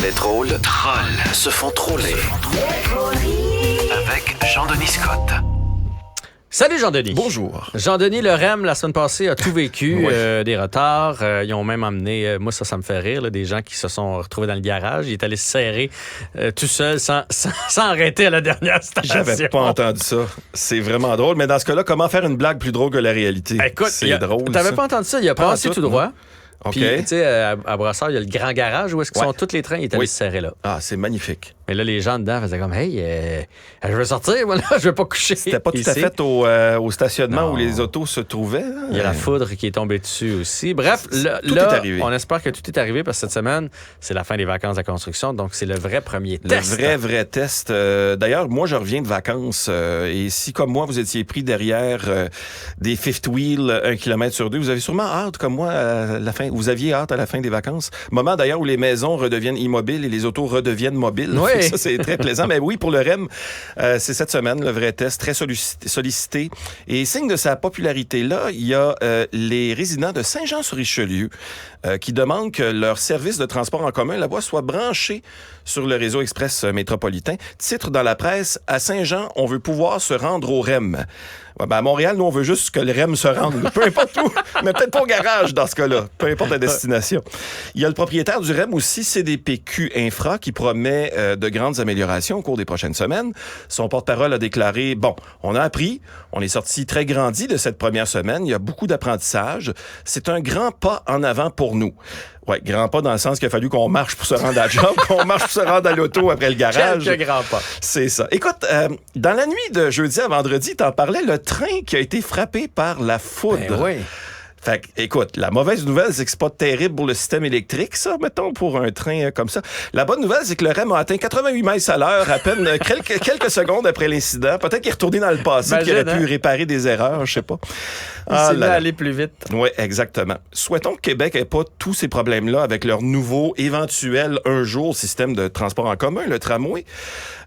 Les drôles se font troller. Avec Jean-Denis Scott. Salut Jean-Denis. Bonjour. Jean-Denis, le REM, la semaine passée, a tout vécu, Ouais. des retards. Ils ont même emmené, moi ça me fait rire, là, des gens qui se sont retrouvés dans le garage. Il est allé se serrer tout seul sans arrêter à la dernière station. J'avais pas entendu ça. C'est vraiment drôle. Mais dans ce cas-là, comment faire une blague plus drôle que la réalité? Écoute, c'est drôle. T'avais ça. pas entendu ça? Il a Pas en passé tout droit. OK. Puis, tu sais, à Brossard, il y a le grand garage où est-ce qu'ils sont tous les trains. Il est allé Oui. se serrer là. Ah, c'est magnifique. Mais là, les gens dedans faisaient comme, hey, je veux sortir, moi, là, je veux pas coucher. C'était pas tout à ici. fait au stationnement Non. où les autos se trouvaient. Là. Il y a la foudre qui est tombée dessus aussi. Bref, Tout là, est arrivé. on espère que tout est arrivé parce que cette semaine, c'est la fin des vacances de la construction. Donc, c'est le vrai premier Le test. vrai test. D'ailleurs, moi, je reviens de vacances. Et si, comme moi, vous étiez pris derrière des fifth wheel 1 km sur 2, vous avez sûrement hâte, comme moi, à la fin. Vous aviez hâte à la fin des vacances. Moment, d'ailleurs, où les maisons redeviennent immobiles et les autos redeviennent mobiles. Oui. Ça, c'est très plaisant. Mais oui, pour le REM, c'est cette semaine, le vrai test, très sollicité. Et signe de sa popularité-là, il y a les résidents de Saint-Jean-sur-Richelieu qui demandent que leur service de transport en commun là-bas soit branché sur le réseau express métropolitain. Titre dans la presse, à Saint-Jean, on veut pouvoir se rendre au REM. Ouais, ben à Montréal, nous, on veut juste que le REM se rende. Peu importe où, mais peut-être pas au garage dans ce cas-là. Peu importe la destination. Il y a le propriétaire du REM aussi, CDPQ Infra, qui promet de grandes améliorations au cours des prochaines semaines. Son porte-parole a déclaré, bon, on a appris, on est sorti très grandi de cette première semaine. Il y a beaucoup d'apprentissage. C'est un grand pas en avant pour nous. Ouais, grand pas dans le sens qu'il a fallu qu'on marche pour se rendre à la job, qu'on marche pour se rendre à l'auto après le garage. Quelques grands pas. C'est ça. Écoute, dans la nuit de jeudi à vendredi, t'en parlais, le train qui a été frappé par la foudre. Ben oui. Fait que, écoute, la mauvaise nouvelle, c'est que c'est pas terrible pour le système électrique, ça, mettons, pour un train comme ça. La bonne nouvelle, c'est que le REM a atteint 88 miles à l'heure à peine quelques secondes après l'incident. Peut-être qu'il est retourné dans le passé et qu'il aurait pu réparer des erreurs, je sais pas. Il s'est mis à aller plus vite. Oui, exactement. Souhaitons que Québec n'ait pas tous ces problèmes-là avec leur nouveau, éventuel, un jour, système de transport en commun, le tramway.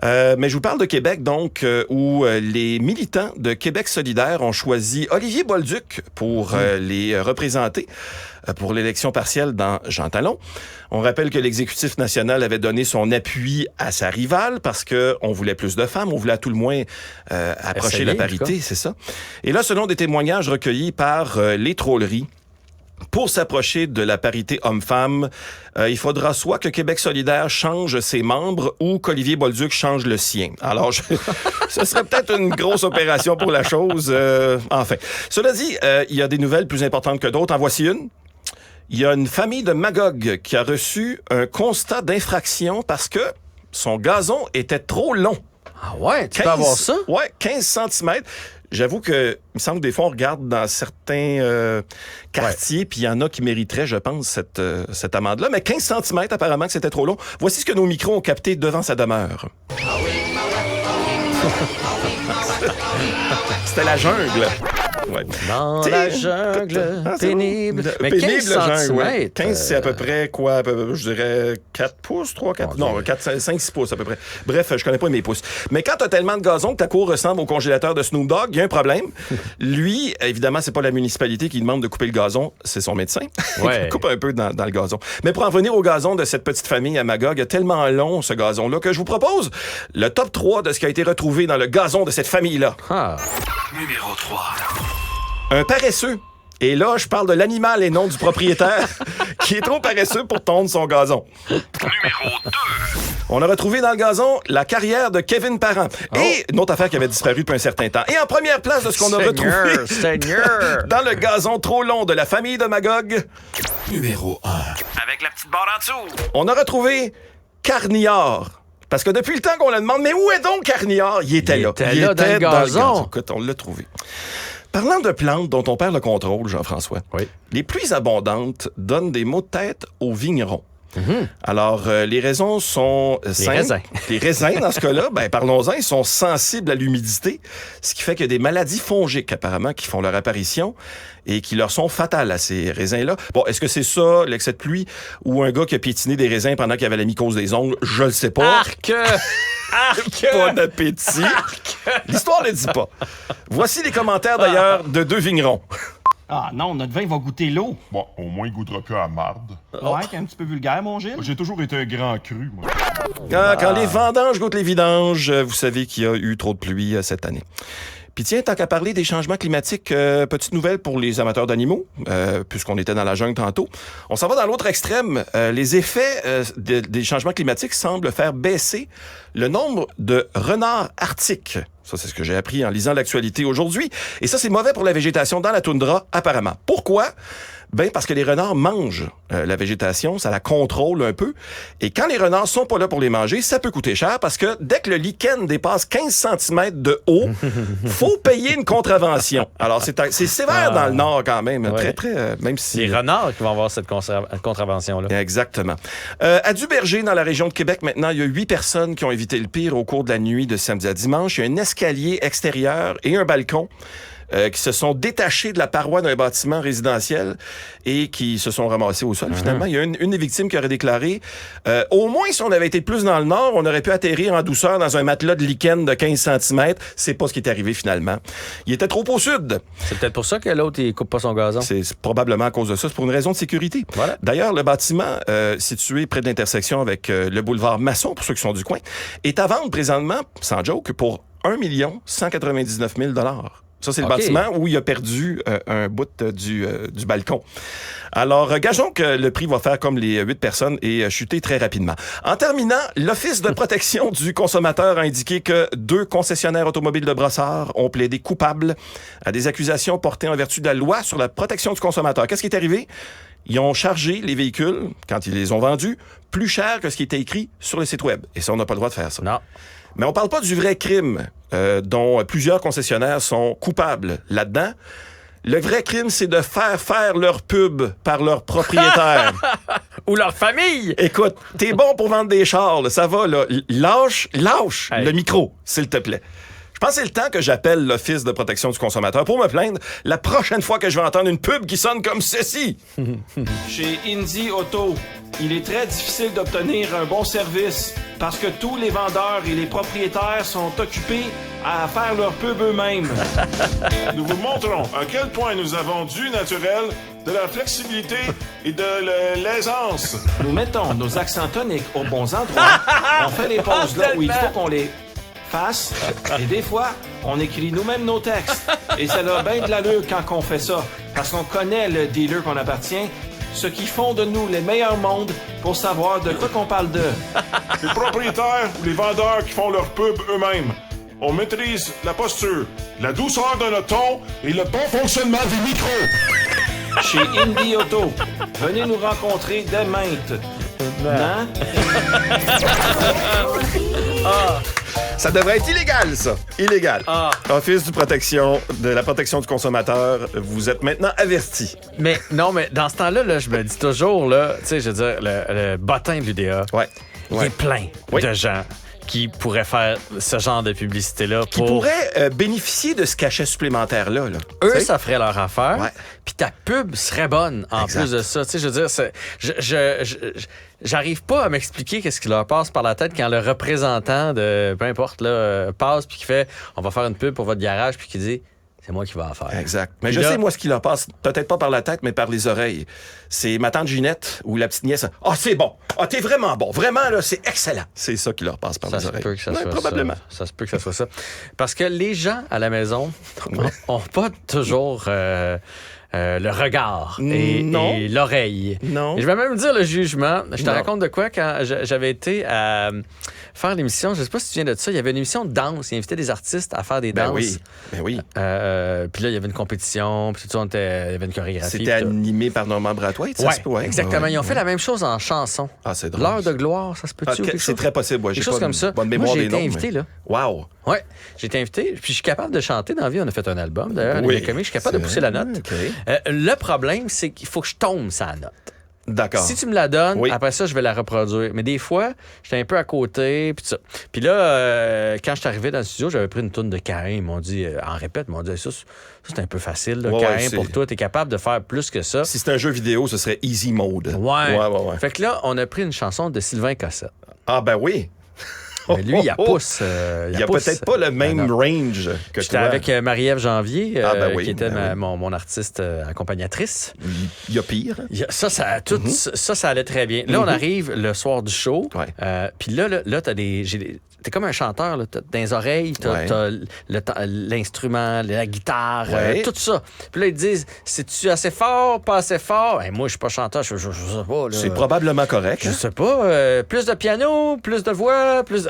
Mais je vous parle de Québec, donc, où les militants de Québec solidaire ont choisi Olivier Bolduc pour les représenter pour l'élection partielle dans Jean Talon. On rappelle que l'exécutif national avait donné son appui à sa rivale parce que on voulait plus de femmes, on voulait à tout le moins approcher la parité, c'est ça. Et là, selon des témoignages recueillis par les trolleries, pour s'approcher de la parité homme-femme, il faudra soit que Québec solidaire change ses membres ou qu'Olivier Bolduc change le sien. Alors, ce serait peut-être une grosse opération pour la chose. Enfin. Cela dit, il y a des nouvelles plus importantes que d'autres. En voici une. Il y a une famille de Magog qui a reçu un constat d'infraction parce que son gazon était trop long. Ah ouais, tu peux avoir ça? Ouais, 15 cm. J'avoue que, il me semble que des fois, on regarde dans certains quartiers, puis il y en a qui mériteraient, je pense, cette amende-là. Mais 15 cm, apparemment, que c'était trop long. Voici ce que nos micros ont capté devant sa demeure. C'était la jungle. Ouais. Dans la jungle, pénible. Mais 15 jungle, 15, centimètres, c'est à peu près quoi? Je dirais 4 pouces, 3, 4... Bon, non, 4, 5, 6 pouces à peu près. Bref, je connais pas mes pouces. Mais quand t'as tellement de gazon que ta cour ressemble au congélateur de Snoop Dogg, il y a un problème. Lui, évidemment, c'est pas la municipalité qui demande de couper le gazon, c'est son médecin. Ouais. Il coupe un peu dans le gazon. Mais pour en venir au gazon de cette petite famille à Magog, il y a tellement long, ce gazon-là, que je vous propose le top 3 de ce qui a été retrouvé dans le gazon de cette famille-là. Ah. Numéro 3. Un paresseux. Et là, je parle de l'animal et non du propriétaire qui est trop paresseux pour tondre son gazon. Numéro 2. On a retrouvé dans le gazon la carrière de Kevin Parent. Et une autre affaire qui avait disparu depuis un certain temps. Et en première place de ce qu'on a retrouvé Seigneur. dans le gazon trop long de la famille de Magog, Numéro 1. Avec la petite barre en dessous. on a retrouvé Carniard. Parce que depuis le temps qu'on le demande, mais où est donc Carniard? Il était là. Il était là dans le gazon. Écoute, on l'a trouvé. Parlant de plantes dont on perd le contrôle, Jean-François, Oui. les pluies abondantes donnent des maux de tête aux vignerons. Alors, les raisons sont simples. raisins. Les raisins, dans ce cas-là, ben, parlons-en, ils sont sensibles à l'humidité, ce qui fait qu'il y a des maladies fongiques, apparemment, qui font leur apparition et qui leur sont fatales à ces raisins-là. Bon, est-ce que c'est ça, l'excès de pluie, ou un gars qui a piétiné des raisins pendant qu'il avait la mycose des ongles? Je le sais pas. Arc! Arc! Bon appétit. L'histoire ne le dit pas. Voici les commentaires, d'ailleurs, de deux vignerons. Ah non, notre vin va goûter l'eau. Bon, au moins, il goûtera plus à marde. Ouais, t'es un petit peu vulgaire, mon Gilles. J'ai toujours été un grand cru, moi. Quand les vendanges goûtent les vidanges, vous savez qu'il y a eu trop de pluie cette année. Puis tiens, tant qu'à parler des changements climatiques, petite nouvelle pour les amateurs d'animaux, puisqu'on était dans la jungle tantôt. On s'en va dans l'autre extrême. Les effets des changements climatiques semblent faire baisser le nombre de renards arctiques. Ça, c'est ce que j'ai appris en lisant l'actualité aujourd'hui. Et ça, c'est mauvais pour la végétation dans la toundra, apparemment. Pourquoi? Ben parce que les renards mangent la végétation, ça la contrôle un peu. Et quand les renards sont pas là pour les manger, ça peut coûter cher parce que dès que le lichen dépasse 15 cm de haut, faut payer une contravention. Alors, c'est sévère dans le Nord quand même. Ouais. Très, même si... Les renards qui vont avoir cette contravention-là. Exactement. À Duberger, dans la région de Québec, maintenant, il y a 8 personnes qui ont évité le pire au cours de la nuit de samedi à dimanche. Il y a un escalier extérieur et un balcon qui se sont détachés de la paroi d'un bâtiment résidentiel et qui se sont ramassés au sol. Finalement, il y a une des victimes qui aurait déclaré au moins, si on avait été plus dans le nord, on aurait pu atterrir en douceur dans un matelas de lichen de 15 cm. C'est pas ce qui est arrivé finalement. Il était trop au sud. C'est peut-être pour ça que l'autre, il coupe pas son gazon. C'est probablement à cause de ça. C'est pour une raison de sécurité. Voilà. D'ailleurs, le bâtiment situé près de l'intersection avec le boulevard Masson, pour ceux qui sont du coin, est à vendre présentement, sans joke, pour 1 199 000 $. Ça, c'est le bâtiment où il a perdu un bout du balcon. Alors, gageons que le prix va faire comme les 8 personnes et chuter très rapidement. En terminant, l'Office de protection du consommateur a indiqué que 2 concessionnaires automobiles de Brossard ont plaidé coupables à des accusations portées en vertu de la loi sur la protection du consommateur. Qu'est-ce qui est arrivé? Ils ont chargé les véhicules, quand ils les ont vendus, plus cher que ce qui était écrit sur le site web. Et ça, on n'a pas le droit de faire ça. Non. Mais on parle pas du vrai crime dont plusieurs concessionnaires sont coupables là-dedans. Le vrai crime, c'est de faire leur pub par leur propriétaire. Ou leur famille! Écoute, t'es bon pour vendre des chars, là, ça va, là. Lâche Hey. le micro, s'il te plaît. Je pense que c'est le temps que j'appelle l'Office de protection du consommateur pour me plaindre la prochaine fois que je vais entendre une pub qui sonne comme ceci. Chez Indie Auto, il est très difficile d'obtenir un bon service parce que tous les vendeurs et les propriétaires sont occupés à faire leur pub eux-mêmes. Nous vous montrons à quel point nous avons du naturel, de la flexibilité et de l'aisance. Nous mettons nos accents toniques aux bons endroits. On fait les pauses là où il faut qu'on les fasse. Et des fois, on écrit nous-mêmes nos textes. Et ça a bien de l'allure quand on fait ça. Parce qu'on connaît le dealer qu'on appartient, ce qui font de nous les meilleurs mondes pour savoir de quoi qu'on parle d'eux. Les propriétaires ou les vendeurs qui font leur pub eux-mêmes. On maîtrise la posture, la douceur de notre ton et le bon fonctionnement des micros. Chez Indie Auto, venez nous rencontrer dès maintes. Non? Ça devrait être illégal, ça. Illégal. Office de la protection du consommateur, vous êtes maintenant avertis. Mais non, mais dans ce temps-là, là, je me dis toujours, là, tu sais, je veux dire, le bottin de l'UDA, il est plein de gens qui pourraient faire ce genre de publicité-là. Qui pourraient bénéficier de ce cachet supplémentaire-là. Là. Eux, T'sais? ça ferait leur affaire. Ouais. Puis ta pub serait bonne en Exact. plus de ça. Tu sais, je veux dire, j'arrive pas à m'expliquer qu'est-ce qui leur passe par la tête quand le représentant de, peu importe, là, passe puis qui fait « On va faire une pub pour votre garage » puis qui dit « C'est moi qui vais en faire. » Exact. Mais Puis je là- sais, moi, ce qui leur passe, peut-être pas par la tête, mais par les oreilles. C'est ma tante Ginette ou la petite nièce. « Ah, c'est bon. Ah, t'es vraiment bon. Vraiment, là, c'est excellent. » C'est ça qui leur passe par Ça les se oreilles. peut que ça Ouais, soit probablement. ça. Ça se peut que ça soit ça. Parce que les gens à la maison ont pas toujours le regard Non. et l'oreille. Non. Et je vais même dire le jugement. Je te Non. raconte de quoi quand j'avais été à faire l'émission. Je sais pas si tu viens de ça. Il y avait une émission de danse. Ils invitaient des artistes à faire des Ben danses. oui. Ben oui. Puis là, il y avait une compétition. Puis tout ça, il y avait une chorégraphie. C'était puis tout. animé par Norman Brathwaite, ça se peut? Ouais, exactement. Ils ont fait la même chose en chanson. Ah, c'est drôle. L'heure de gloire, ça se peut-tu? Ah, ou quelque c'est chose? très possible. Ouais, j'ai Quelque chose pas comme une ça. bonne Moi, mémoire j'ai des été noms. invité, là. Wow. Ouais, j'ai été invité, puis je suis capable de chanter dans la vie. On a fait un album, d'ailleurs, Oui, les comiques, je suis capable de pousser la note. OK. Le problème, c'est qu'il faut que je tombe sa note. D'accord. Si tu me la donnes, Oui. après ça, je vais la reproduire. Mais des fois, j'étais un peu à côté, puis tout ça. Puis là, quand je suis arrivé dans le studio, j'avais pris une tourne de Caïn. Ils m'ont dit, en répète, ils m'ont dit, ça c'est un peu facile, là, Ouais, Caïn, ouais, pour c'est- toi. T'es capable de faire plus que ça. Si c'était un jeu vidéo, ce serait Easy Mode. Ouais. Ouais. Fait que là, on a pris une chanson de Sylvain Cossette. Ah, ben oui. Mais lui, il a pousse. Il n'y a peut-être pas le même range que J'étais toi. avec Marie-Ève Janvier, oui, qui était ben oui. mon artiste accompagnatrice. Il y a pire. Ça allait très bien. Là, on arrive le soir du show. Ouais. Puis là, t'es comme un chanteur. Là. T'as dans les oreilles, t'as l'instrument, la guitare, Ouais. tout ça. Puis là, ils te disent, c'est-tu assez fort, pas assez fort? Moi, je suis pas chanteur, je sais pas. Là. C'est probablement correct. Je sais pas. Plus de piano, plus de voix, plus de...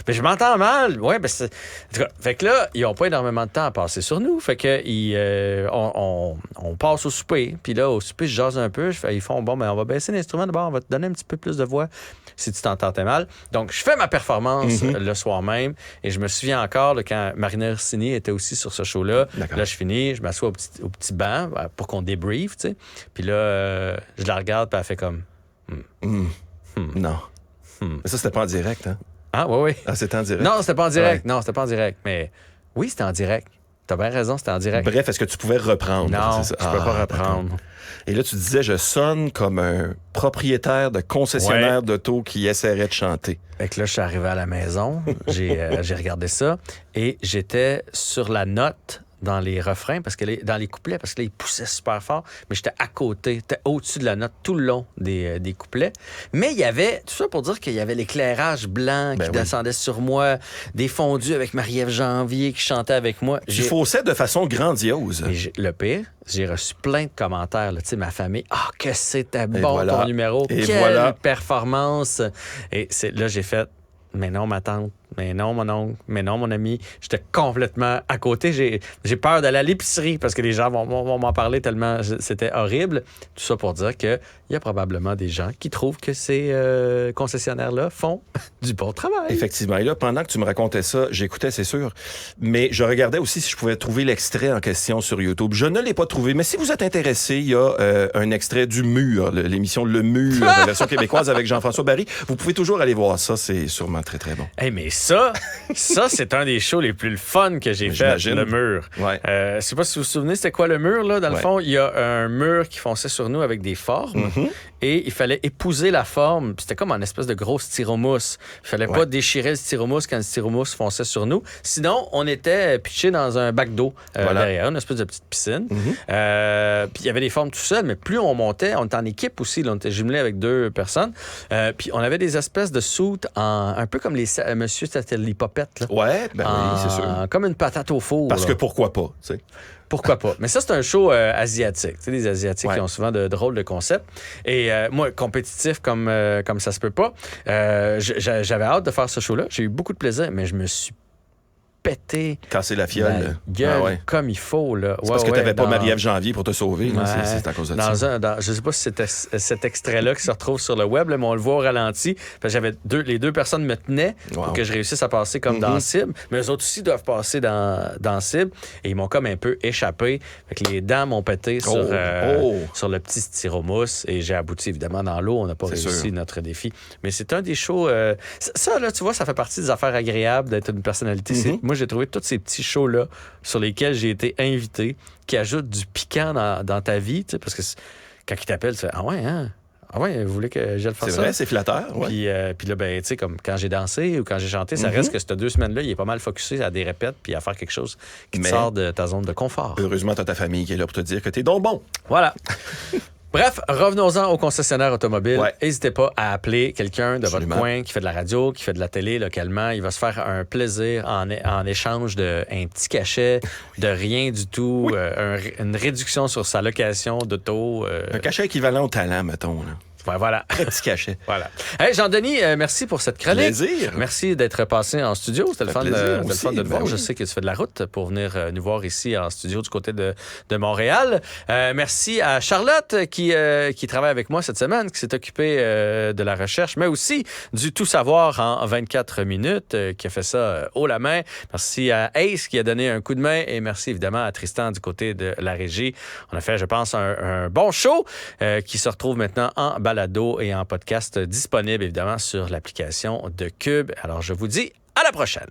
Mais je m'entends mal. Ouais, ben c'est... En tout cas, fait que là, ils ont pas énormément de temps à passer sur nous. Fait que on passe au souper. Puis là, au souper, je jase un peu. Ils font, bon, ben on va baisser l'instrument d'abord, on va te donner un petit peu plus de voix si tu t'entendais mal. Donc, je fais ma performance le soir même. Et je me souviens encore, là, quand Marina Orsini était aussi sur ce show-là. D'accord. Là, je finis, je m'assois au petit banc pour qu'on débrief, tu sais. Puis là, je la regarde, puis elle fait comme... Non. Mais ça, c'était pas en direct, hein? Ah, oui. Ah, c'était en direct? Non, c'était pas en direct. Ouais. Non, c'était pas en direct. Mais oui, c'était en direct. T'as bien raison, c'était en direct. Bref, est-ce que tu pouvais reprendre? Non, C'est je ça? peux pas d'accord. reprendre. Et là, tu disais, je sonne comme un propriétaire de concessionnaire d'auto qui essaierait de chanter. Fait que là, je suis arrivé à la maison, j'ai regardé ça, et j'étais sur la note dans les refrains, dans les couplets, parce que là, ils poussaient super fort, mais j'étais à côté, j'étais au-dessus de la note tout le long des couplets. Mais il y avait, tout ça pour dire qu'il y avait l'éclairage blanc qui descendait sur moi, des fondus avec Marie-Ève Janvier qui chantait avec moi. Tu faussais de façon grandiose. Et le pire, j'ai reçu plein de commentaires. Tu sais, ma famille, que c'était bon voilà. ton numéro, Et quelle voilà. performance. Et là, j'ai fait, mais non, ma tante, mais non, mon oncle, mais non, mon ami. J'étais complètement à côté. J'ai peur d'aller à l'épicerie parce que les gens vont m'en parler tellement c'était horrible. Tout ça pour dire qu'il y a probablement des gens qui trouvent que ces concessionnaires-là font du bon travail. Effectivement. Et là, pendant que tu me racontais ça, j'écoutais, c'est sûr. Mais je regardais aussi si je pouvais trouver l'extrait en question sur YouTube. Je ne l'ai pas trouvé. Mais si vous êtes intéressé, il y a un extrait du Mur, l'émission Le Mur, la version québécoise avec Jean-François Barry. Vous pouvez toujours aller voir ça. C'est sûrement très, très bon. Hey, mais ça, c'est un des shows les plus fun que j'ai fait, J'imagine. Le Mur. Ouais. Je sais pas si vous vous souvenez, c'était quoi le mur, là? Dans le fond, il y a un mur qui fonçait sur nous avec des formes et il fallait épouser la forme. Puis c'était comme un espèce de gros styromousse. Il fallait pas déchirer le styromousse quand le styromousse fonçait sur nous. Sinon, on était pitchés dans un bac d'eau derrière, une espèce de petite piscine. Puis il y avait des formes tout seul, mais plus on montait, on était en équipe aussi, là, on était jumelés avec 2 personnes. Puis on avait des espèces de soutes un peu comme les monsieur, c'était l'hypopète, là. Ouais, ben oui, c'est sûr. Comme une patate au four. Parce là. que pourquoi pas, tu sais. Pourquoi pas? Mais ça, c'est un show asiatique. Tu sais, les Asiatiques qui ont souvent de drôles de concepts. Et moi, compétitif comme ça se peut pas, j'avais hâte de faire ce show-là. J'ai eu beaucoup de plaisir, mais je me suis pété Casser la la fiole. gueule comme il faut. Là. C'est parce que t'avais pas Marie-Ève Janvier pour te sauver. là. Ouais. C'est à cause de ça. Je sais pas si c'était cet extrait-là qui se retrouve sur le web, là, mais on le voit au ralenti. Parce que les 2 personnes me tenaient pour que je réussisse à passer comme dans Cible. Mais eux autres aussi doivent passer dans Cible. Et ils m'ont comme un peu échappé. Fait que les dents m'ont pété sur le petit styromousse. Et j'ai abouti évidemment dans l'eau. On n'a pas réussi notre défi. Mais c'est un des shows... ça, là, tu vois, ça fait partie des affaires agréables d'être une personnalité. Moi, j'ai trouvé tous ces petits shows-là sur lesquels j'ai été invité qui ajoutent du piquant dans ta vie, tu sais, parce que quand ils t'appellent, tu fais « Ah ouais, hein? Ah ouais, vous voulez que j'aille faire ça? » C'est vrai, c'est flatteur. Ouais. Puis là, ben, tu sais, comme quand j'ai dansé ou quand j'ai chanté, ça reste que ces 2 semaines-là, il est pas mal focusé à des répètes puis à faire quelque chose qui te sort de ta zone de confort. Heureusement, t'as ta famille qui est là pour te dire que t'es donc bon. Voilà. Bref, revenons-en au concessionnaire automobile. Ouais. N'hésitez pas à appeler quelqu'un de Absolument. votre coin qui fait de la radio, qui fait de la télé localement. Il va se faire un plaisir en échange d'un petit cachet, de rien du tout, une réduction sur sa location d'auto. Un cachet équivalent au talent, mettons. Là. Ouais, voilà. Un petit cachet. Voilà. Hey, Jean-Denis, merci pour cette chronique. Plaisir. Merci d'être passé en studio. C'était le fun, plaisir c'était le fun de te aussi, voir. ben Je oui. sais que tu fais de la route pour venir nous voir ici en studio du côté de Montréal. Merci à Charlotte qui travaille avec moi cette semaine, qui s'est occupée de la recherche, mais aussi du tout savoir en 24 minutes, qui a fait ça haut la main. Merci à Ace qui a donné un coup de main et merci évidemment à Tristan du côté de la régie. On a fait, je pense, un bon show qui se retrouve maintenant en balado et en podcast disponible évidemment sur l'application de Cube. Alors je vous dis à la prochaine.